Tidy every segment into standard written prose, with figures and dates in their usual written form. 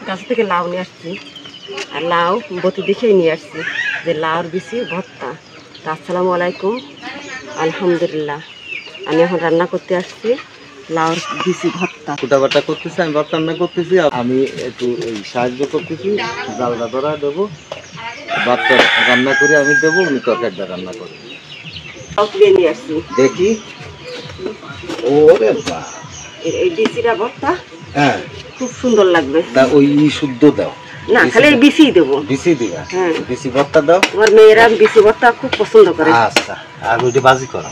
গাছ থেকে লাউ নিয়ে আসছি, আর লাউ বতি দেখেই নিয়ে আসছি যে লাউর বিচি ভর্তা। তো আসসালামু আলাইকুম, আলহামদুলিল্লাহ। আমি এখন রান্না করতে আসছি লাউর বিচি ভর্তা। কুটাবাটা করতেছি, আমি ভর্তা রান্না করতেছি, আমি একটু সাহায্য করতেছি, জালটা ধরা দেবো, ভাতটা রান্না করে আমি দেবো, উনি তরকারিটা রান্না করবো। লাউ তুলে নিয়ে আসছি, দেখি। ওরে বাহ, এই বিচিটা ভর্তা হ্যাঁ খুব সুন্দর লাগবে। তা ওই শুদ্ধ দাও না, খালি এই বিচি দেবো। বিচি দিবা? হ্যাঁ, বিচি ভর্তা দাও। আমার মেয়েরা বিচি ভর্তা খুব পছন্দ করে। আচ্ছা, আর ওইটা বাজি করো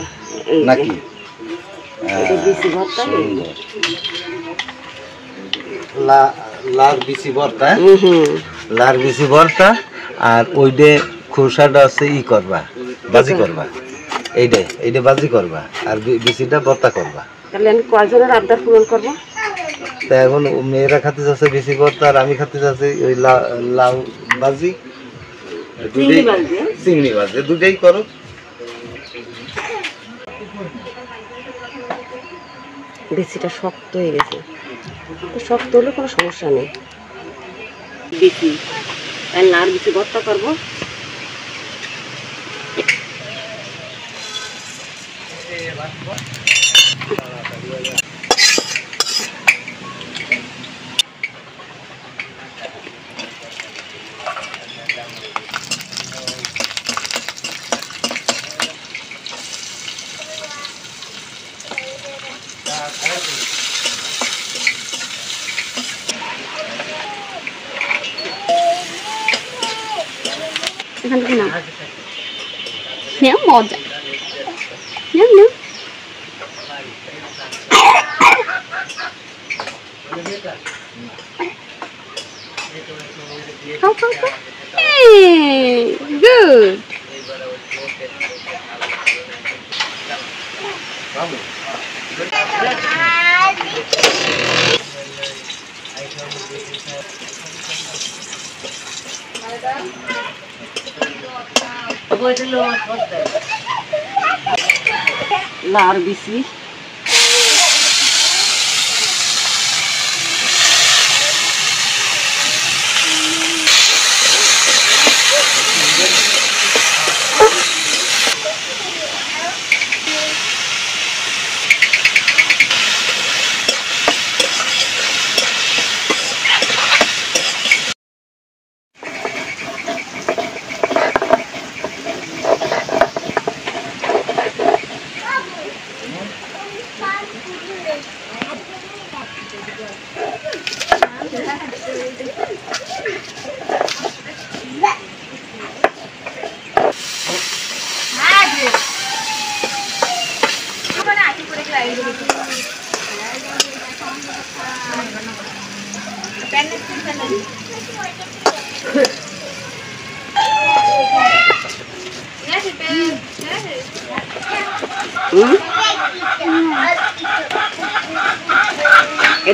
নাকি? বিচি ভর্তা লার বিচি ভর্তা, লার বিচি ভর্তা, আর ওইটা খোসাটা আছে ই করবা, বাজি করবা, এইটা বাজি করবা, আর বিচিটা ভর্তা করবা। তাহলে আমি কয়জনের আবদার পূরণ করবো? তা এখন মেয়েরা খাতে যাচ্ছে বিচি ভর্তা, আর আমি খাতে যাচ্ছি ওই লাউ বাজি, চিংড়ি বাজি, দুটাই করো। বিচিটা শক্ত হয়ে গেছে, শক্ত হলে কোনো সমস্যা নেই। বিচি লাউর বিচি ভর্তা করবো। এখান থেকে না মজা গুড। লাউর বিচি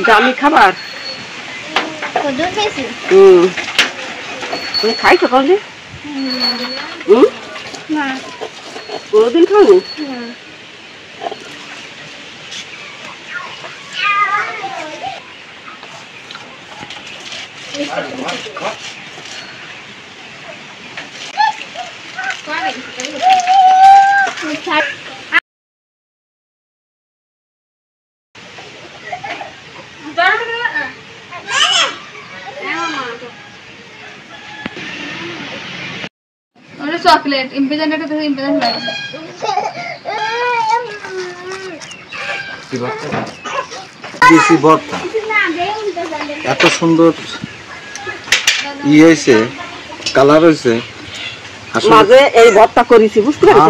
দামি খাবার। তুমি খাইছো কবে? কোনোদিন খাওনি? চকলেট ইম্পেজেন্ট এত সুন্দর ই হয়েছে, কালার হয়েছে। মাঝে এই ভর্তা করেছি, বুঝতে পেরেছি।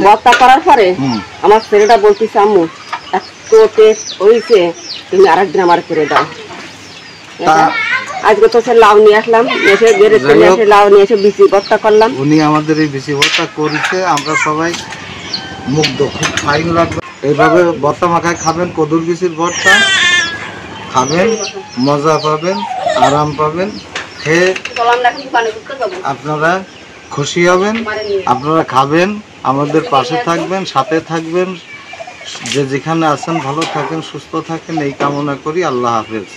ভর্তা করার পরে আমার ছেলেটা বলতেছে, আম্মু এত টেস্ট হয়েছে, তুমি আরেকদিন আমার করে দাও। আজকে তো সে লাউ নিয়ে আসলাম, এসে লাউ নিয়ে এসে বিচি ভর্তা করলাম। উনি আমাদের এই বিচি ভর্তা করেছে, আমরা সবাই মুগ্ধ, খুব ফাইন লাগবে। এইভাবে ভর্তা মাখায় খাবেন, কদুর বিচির ভর্তা খাবেন, মজা পাবেন, আরাম পাবেন, খেয়ে আপনারা খুশি হবেন। আপনারা খাবেন, আমাদের পাশে থাকবেন, সাথে থাকবেন, যে যেখানে আছেন ভালো থাকেন, সুস্থ থাকেন, এই কামনা করি। আল্লাহ হাফেজ।